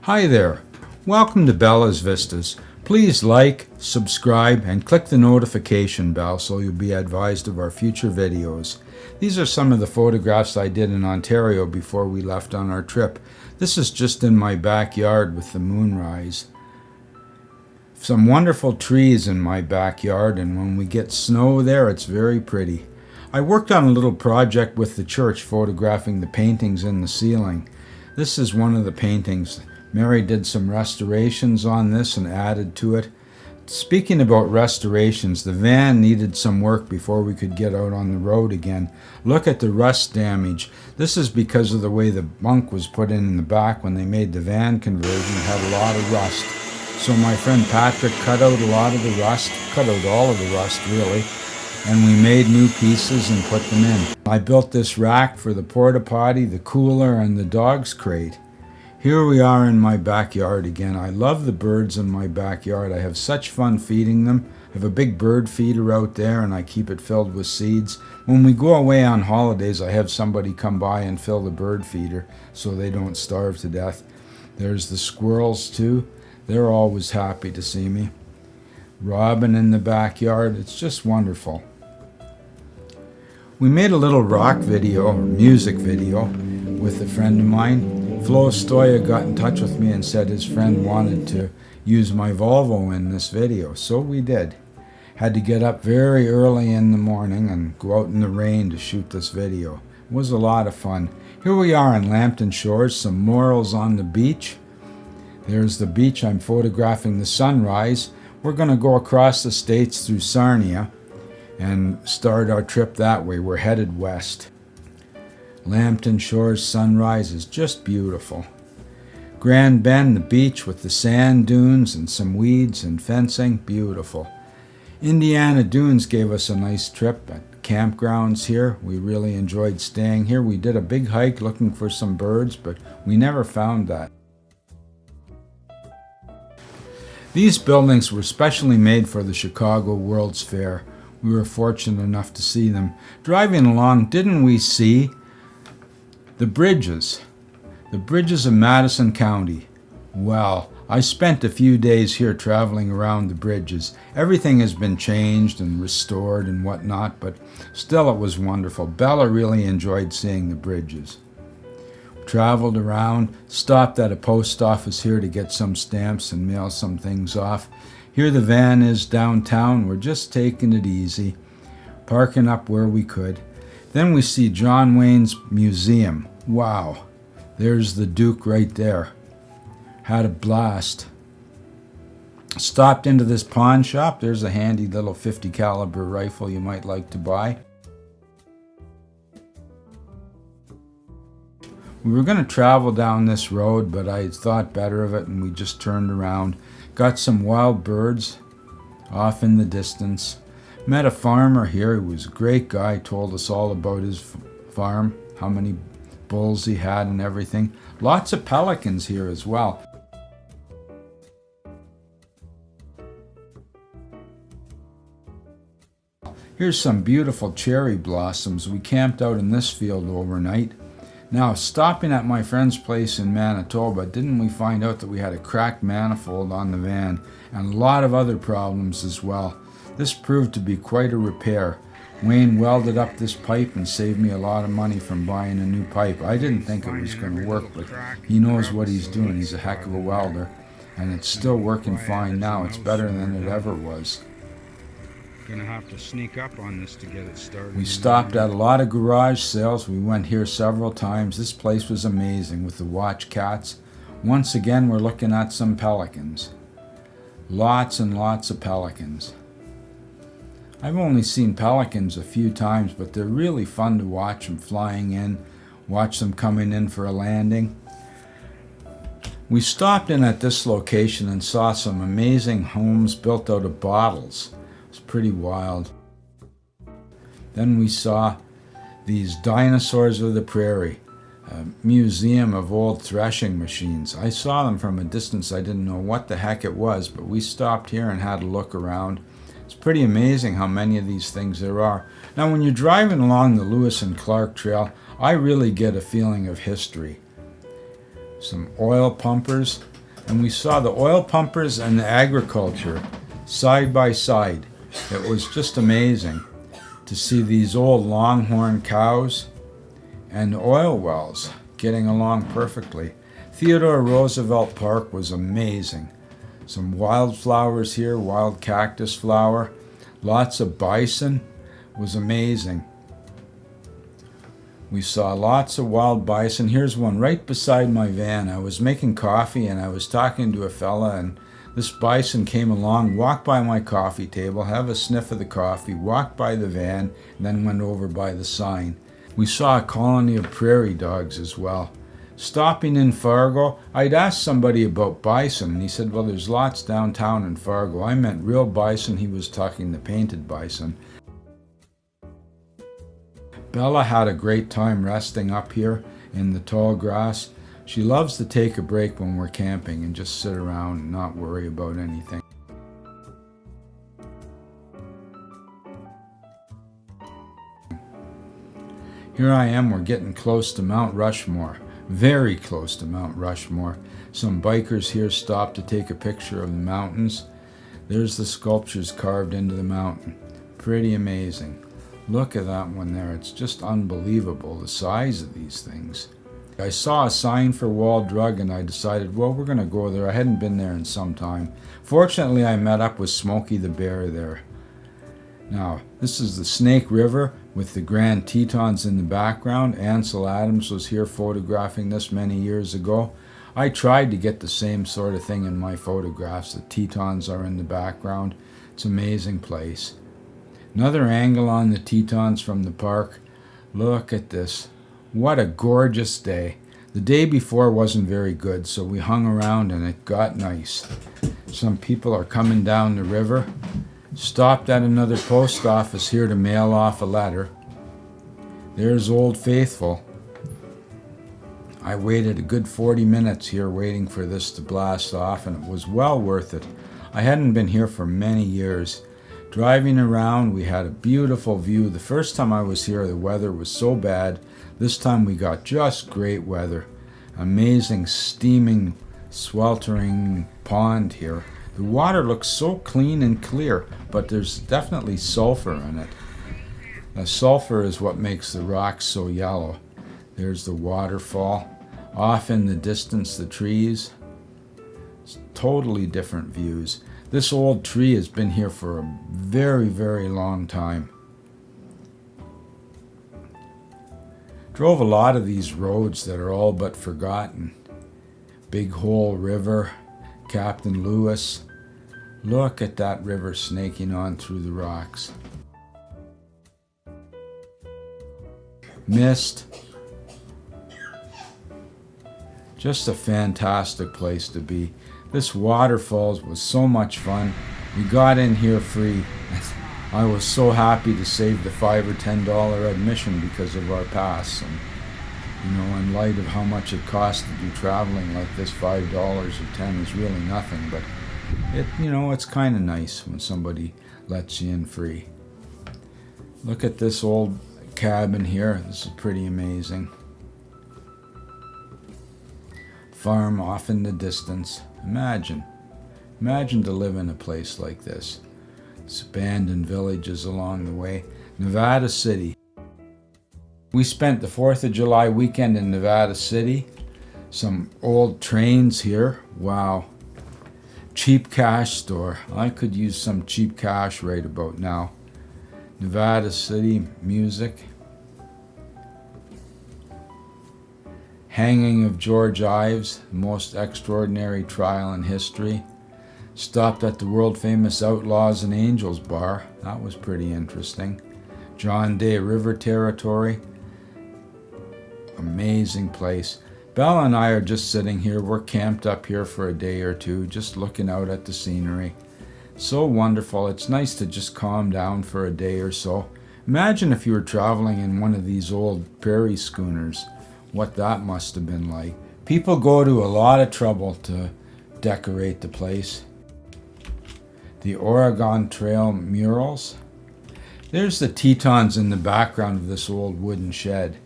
Hi there. Welcome to Bella's Vistas. Please like, subscribe, and click the notification bell so you'll be advised of our future videos. These are some of the photographs I did in Ontario before we left on our trip. This is just in my backyard with the moonrise. Some wonderful trees in my backyard, and when we get snow there, it's very pretty. I worked on a little project with the church photographing the paintings in the ceiling. This is one of the paintings. Mary did some restorations on this and added to it. Speaking about restorations, the van needed some work before we could get out on the road again. Look at the rust damage. This is because of the way the bunk was put in the back when they made the van conversion. It had a lot of rust. So my friend Patrick cut out a lot of the rust, cut out all of the rust really, and we made new pieces and put them in. I built this rack for the porta potty, the cooler, and the dog's crate. Here we are in my backyard again. I love the birds in my backyard. I have such fun feeding them. I have a big bird feeder out there and I keep it filled with seeds. When we go away on holidays, I have somebody come by and fill the bird feeder so they don't starve to death. There's the squirrels too. They're always happy to see me. Robin in the backyard. It's just wonderful. We made a little rock video, or music video, with a friend of mine. Flo Stoya got in touch with me and said his friend wanted to use my Volvo in this video, so we did. Had to get up very early in the morning and go out in the rain to shoot this video. It was a lot of fun. Here we are in Lambton Shores, some morels on the beach. There's the beach. I'm photographing the sunrise. We're going to go across the states through Sarnia and start our trip that way. We're headed west. Lambton Shores sunrise is just beautiful. Grand Bend, the beach with the sand dunes and some weeds and fencing, beautiful. Indiana Dunes gave us a nice trip at campgrounds here. We really enjoyed staying here. We did a big hike looking for some birds, but we never found that. These buildings were specially made for the Chicago World's Fair. We were fortunate enough to see them. Driving along, didn't we see the bridges of Madison County? Well, I spent a few days here traveling around the bridges. Everything has been changed and restored and whatnot, but still it was wonderful. Bella really enjoyed seeing the bridges. Traveled around, stopped at a post office here to get some stamps and mail some things off. Here the van is downtown. We're just taking it easy, parking up where we could. Then we see John Wayne's Museum. Wow, there's the Duke right there. Had a blast. Stopped into this pawn shop. There's a handy little .50 caliber rifle you might like to buy. We were going to travel down this road, but I thought better of it and we just turned around. Got some wild birds off in the distance. Met a farmer here. He was a great guy. Told us all about his farm, how many bulls he had and everything. Lots of pelicans here as well. Here's some beautiful cherry blossoms. We camped out in this field overnight. Now, stopping at my friend's place in Manitoba, didn't we find out that we had a cracked manifold on the van and a lot of other problems as well. This proved to be quite a repair. Wayne welded up this pipe and saved me a lot of money from buying a new pipe. I didn't think it was going to work, but he knows what he's doing. He's a heck of a welder, and it's still working fine now. It's better than it ever was. Gonna have to sneak up on this to get it started. We stopped at a lot of garage sales. We went here several times. This place was amazing with the watch cats. Once again, we're looking at some pelicans. Lots and lots of pelicans. I've only seen pelicans a few times, but they're really fun to watch them flying in, watch them coming in for a landing. We stopped in at this location and saw some amazing homes built out of bottles. It's pretty wild. Then we saw these dinosaurs of the prairie, a museum of old threshing machines. I saw them from a distance. I didn't know what the heck it was, but we stopped here and had a look around. It's pretty amazing how many of these things there are. Now, when you're driving along the Lewis and Clark Trail, I really get a feeling of history. Some oil pumpers. And we saw the oil pumpers and the agriculture side by side. It was just amazing to see these old longhorn cows and oil wells getting along perfectly. Theodore Roosevelt Park was amazing. Some wildflowers here, wild cactus flower, lots of bison, was amazing. We saw lots of wild bison. Here's one right beside my van. I was making coffee and I was talking to a fella, and this bison came along, walked by my coffee table, have a sniff of the coffee, walked by the van, and then went over by the sign. We saw a colony of prairie dogs as well. Stopping in Fargo, I'd asked somebody about bison, and he said, well, there's lots downtown in Fargo. I meant real bison. He was talking the painted bison. Bella had a great time resting up here in the tall grass. She loves to take a break when we're camping and just sit around and not worry about anything. Here I am, we're getting close to Mount Rushmore. Very close to Mount Rushmore. Some bikers here stopped to take a picture of the mountains. There's the sculptures carved into the mountain. Pretty amazing. Look at that one there. It's just unbelievable, the size of these things. I saw a sign for Wall Drug and I decided, well, we're going to go there. I hadn't been there in some time. Fortunately, I met up with Smokey the Bear there. Now, this is the Snake River with the Grand Tetons in the background. Ansel Adams was here photographing this many years ago. I tried to get the same sort of thing in my photographs. The Tetons are in the background. It's an amazing place. Another angle on the Tetons from the park. Look at this. What a gorgeous day. The day before wasn't very good, so we hung around and it got nice. Some people are coming down the river. Stopped at another post office here to mail off a letter. There's Old Faithful. I waited a good 40 minutes here waiting for this to blast off, and it was well worth it. I hadn't been here for many years. Driving around, we had a beautiful view. The first time I was here, the weather was so bad. This time we got just great weather. Amazing, steaming, sweltering pond here. The water looks so clean and clear, but there's definitely sulfur in it. The sulfur is what makes the rocks so yellow. There's the waterfall. Off in the distance, the trees. It's totally different views. This old tree has been here for a very, very long time. Drove a lot of these roads that are all but forgotten. Big Hole River, Captain Lewis. Look at that river snaking on through the rocks. Mist. Just a fantastic place to be. This waterfalls was so much fun. We got in here free. I was so happy to save the $5 or $10 admission because of our pass. And, you know, in light of how much it costs to do traveling like this, $5 or $10 is really nothing. But it's kind of nice when somebody lets you in free. Look at this old cabin here. This is pretty amazing. Farm off in the distance. Imagine to live in a place like this. It's abandoned villages along the way. Nevada City. We spent the 4th of July weekend in Nevada City. Some old trains here. Wow. Cheap cash store. I could use some cheap cash right about now. Nevada City music. Hanging of George Ives, the most extraordinary trial in history. Stopped at the world-famous Outlaws and Angels bar. That was pretty interesting. John Day River Territory. Amazing place. Bella and I are just sitting here. We're camped up here for a day or two, just looking out at the scenery. So wonderful. It's nice to just calm down for a day or so. Imagine if you were traveling in one of these old prairie schooners. What that must have been like. People go to a lot of trouble to decorate the place. The Oregon Trail murals. There's the Tetons in the background of this old wooden shed.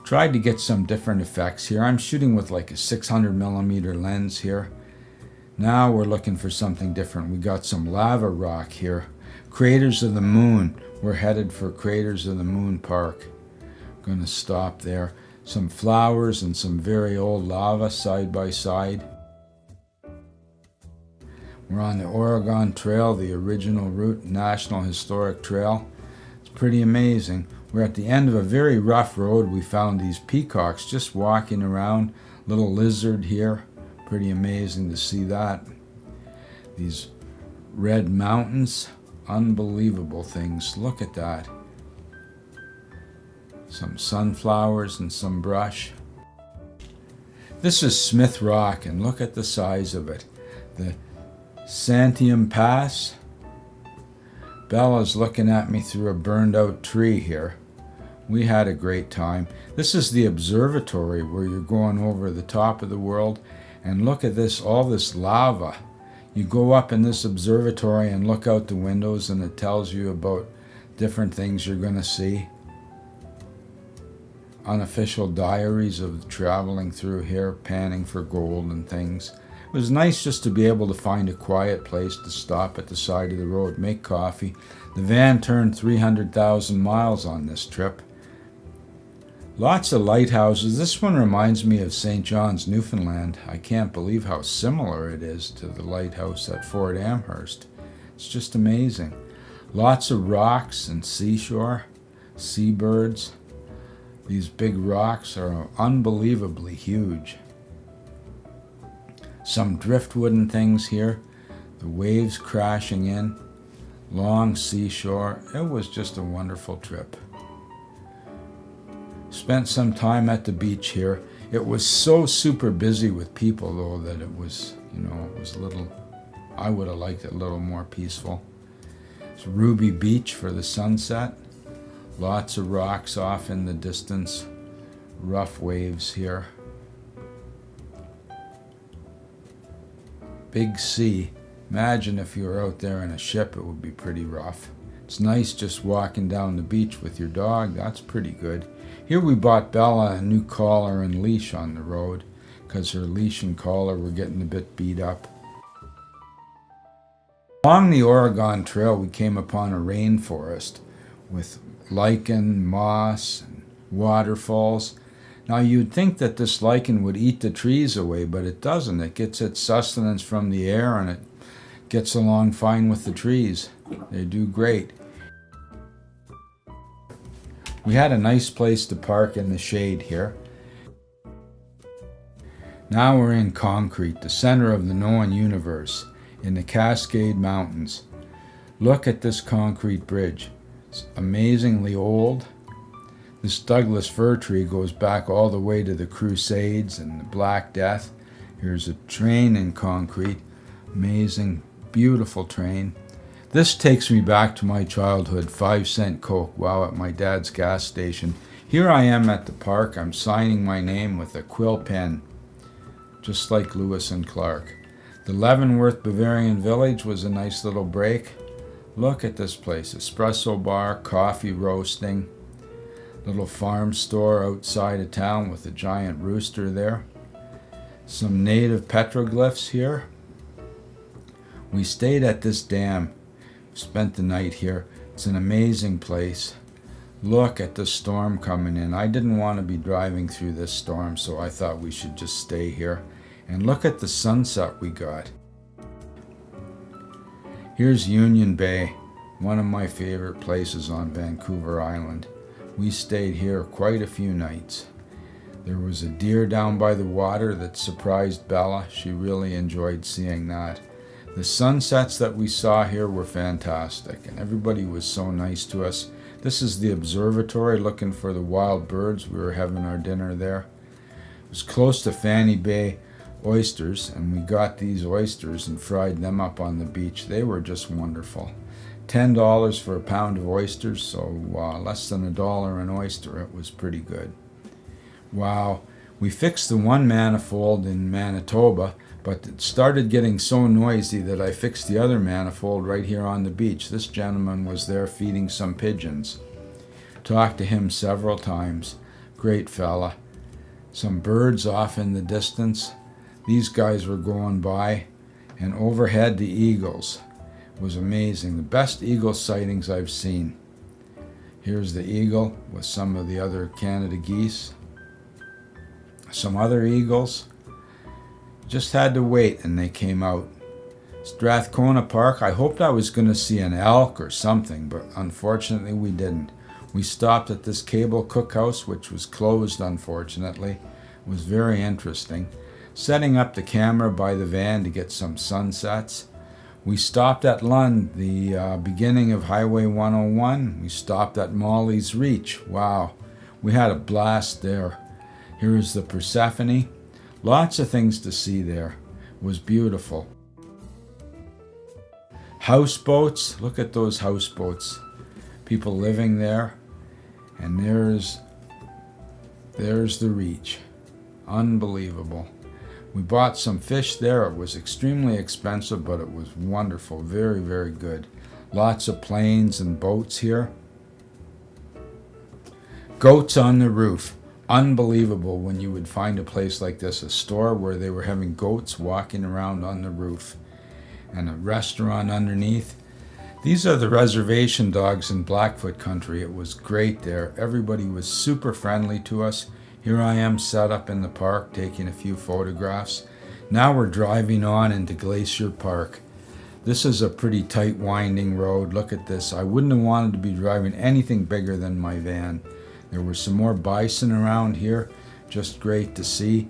Tried to get some different effects here. I'm shooting with like a 600mm lens here. Now we're looking for something different. We got some lava rock here. Craters of the Moon. We're headed for Craters of the Moon Park. I'm going to stop there. Some flowers and some very old lava side by side. We're on the Oregon Trail, the original route, National Historic Trail. It's pretty amazing. We're at the end of a very rough road. We found these peacocks just walking around. Little lizard here. Pretty amazing to see that. These red mountains. Unbelievable things. Look at that. Some sunflowers and some brush. This is Smith Rock, and look at the size of it. The Santiam Pass. Bella's looking at me through a burned out tree here. We had a great time. This is the observatory where you're going over the top of the world, and look at this, all this lava. You go up in this observatory and look out the windows, and it tells you about different things you're going to see. Unofficial diaries of traveling through here, panning for gold and things. It was nice just to be able to find a quiet place to stop at the side of the road, make coffee. The van turned 300,000 miles on this trip. Lots of lighthouses. This one reminds me of St. John's, Newfoundland. I can't believe how similar it is to the lighthouse at Fort Amherst. It's just amazing. Lots of rocks and seashore, seabirds. These big rocks are unbelievably huge. Some driftwood and things here. The waves crashing in. Long seashore. It was just a wonderful trip. Spent some time at the beach here. It was so super busy with people though that it was, it was a little, I would have liked it a little more peaceful. It's Ruby Beach for the sunset. Lots of rocks off in the distance. Rough waves here. Big sea. Imagine if you were out there in a ship, it would be pretty rough. It's nice just walking down the beach with your dog. That's pretty good. Here we bought Bella a new collar and leash on the road because her leash and collar were getting a bit beat up. Along the Oregon Trail, we came upon a rainforest with lichen, moss, and waterfalls. Now you'd think that this lichen would eat the trees away, but it doesn't. It gets its sustenance from the air and it gets along fine with the trees. They do great. We had a nice place to park in the shade here. Now we're in concrete, the center of the known universe, in the Cascade Mountains. Look at this concrete bridge. It's amazingly old. This Douglas fir tree goes back all the way to the Crusades and the Black Death. Here's a train in concrete. Amazing, beautiful train. This takes me back to my childhood, 5-cent Coke, wow, at my dad's gas station. Here I am at the park. I'm signing my name with a quill pen, just like Lewis and Clark. The Leavenworth Bavarian Village was a nice little break. Look at this place, espresso bar, coffee roasting, little farm store outside of town with a giant rooster there. Some native petroglyphs here. We stayed at this dam, spent the night here. It's an amazing place. Look at the storm coming in. I didn't want to be driving through this storm, so I thought we should just stay here. And look at the sunset we got. Here's Union Bay, one of my favorite places on Vancouver Island. We stayed here quite a few nights. There was a deer down by the water that surprised Bella. She really enjoyed seeing that. The sunsets that we saw here were fantastic, and everybody was so nice to us. This is the observatory, looking for the wild birds. We were having our dinner there. It was close to Fanny Bay oysters, and we got these oysters and fried them up on the beach. They were just wonderful. $10 for a pound of oysters, so less than $1 an oyster. It was pretty good. Wow. We fixed the one manifold in Manitoba, but it started getting so noisy that I fixed the other manifold right here on the beach. This gentleman was there feeding some pigeons. Talked to him several times. Great fella. Some birds off in the distance. These guys were going by, And overhead, the eagles. It was amazing. The best eagle sightings I've seen. Here's the eagle with some of the other Canada geese. Some other eagles. Just had to wait and they came out. Strathcona Park, I hoped I was going to see an elk or something, but unfortunately we didn't. We stopped at this cable cookhouse, which was closed unfortunately. It was very interesting. Setting up the camera by the van to get some sunsets. We stopped at Lund, the beginning of Highway 101. We stopped at Molly's Reach. Wow, we had a blast there. Here is the Persephone. Lots of things to see there. It was beautiful. Houseboats, look at those houseboats. People living there. And there's the Reach. Unbelievable. We bought some fish there. It was extremely expensive, but it was wonderful. Very, very good. Lots of planes and boats here. Goats on the roof. Unbelievable when you would find a place like this, a store where they were having goats walking around on the roof. And a restaurant underneath. These are the reservation dogs in Blackfoot country. It was great there. Everybody was super friendly to us. Here I am set up in the park taking a few photographs. Now we're driving on into Glacier Park. This is a pretty tight winding road. Look at this. I wouldn't have wanted to be driving anything bigger than my van. There were some more bison around here. Just great to see.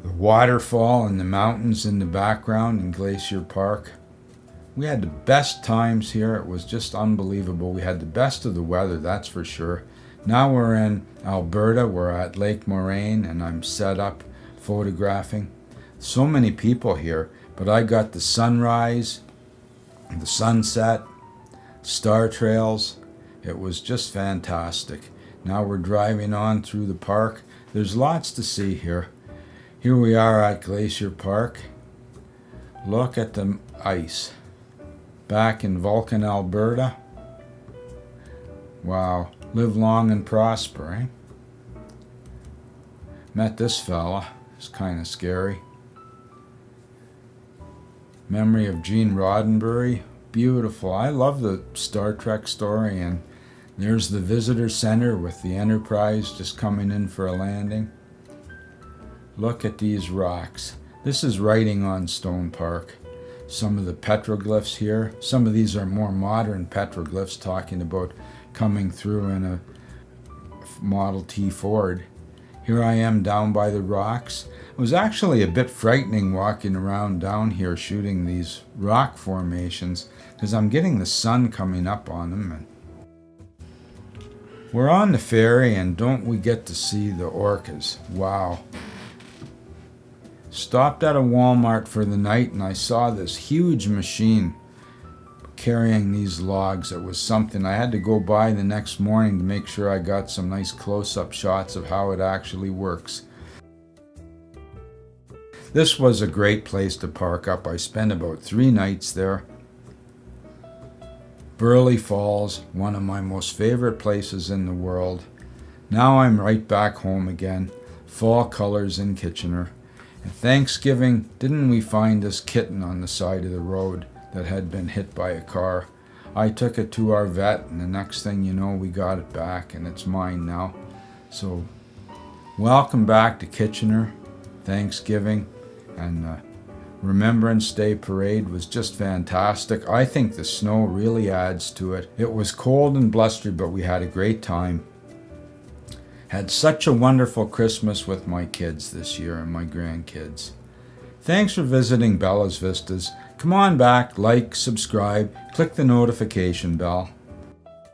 The waterfall and the mountains in the background in Glacier Park. We had the best times here. It was just unbelievable. We had the best of the weather, that's for sure. Now we're in Alberta. We're at Lake Moraine and I'm set up photographing. So many people here, but I got the sunrise, the sunset, star trails. It was just fantastic. Now we're driving on through the park. There's lots to see here. Here we are at Glacier Park. Look at the ice. Back in Vulcan, Alberta. Wow. Live long and prosper, eh? Met this fella. It's kind of scary. Memory of Gene Roddenberry. Beautiful. I love the Star Trek story. And there's the visitor center with the Enterprise just coming in for a landing. Look at these rocks. This is writing on Stone Park. Some of the petroglyphs here. Some of these are more modern petroglyphs talking about coming through in a Model T Ford. Here I am down by the rocks. It was actually a bit frightening walking around down here shooting these rock formations because I'm getting the sun coming up on them. We're on the ferry and don't we get to see the orcas. Wow. Stopped at a Walmart for the night and I saw this huge machine carrying these logs. It was something. I had to go by the next morning to make sure I got some nice close-up shots of how it actually works. This was a great place to park up. I spent about 3 nights there. Burley Falls, one of my most favorite places in the world. Now I'm right back home again. Fall colors in Kitchener. At Thanksgiving, didn't we find this kitten on the side of the road that had been hit by a car? I took it to our vet, and the next thing you know, we got it back, and it's mine now. So, welcome back to Kitchener, Thanksgiving, and Remembrance Day parade was just fantastic. I think the snow really adds to it. It was cold and blustery, but we had a great time. Had such a wonderful Christmas with my kids this year and my grandkids. Thanks for visiting Bella's Vistas. Come on back, like, subscribe, click the notification bell.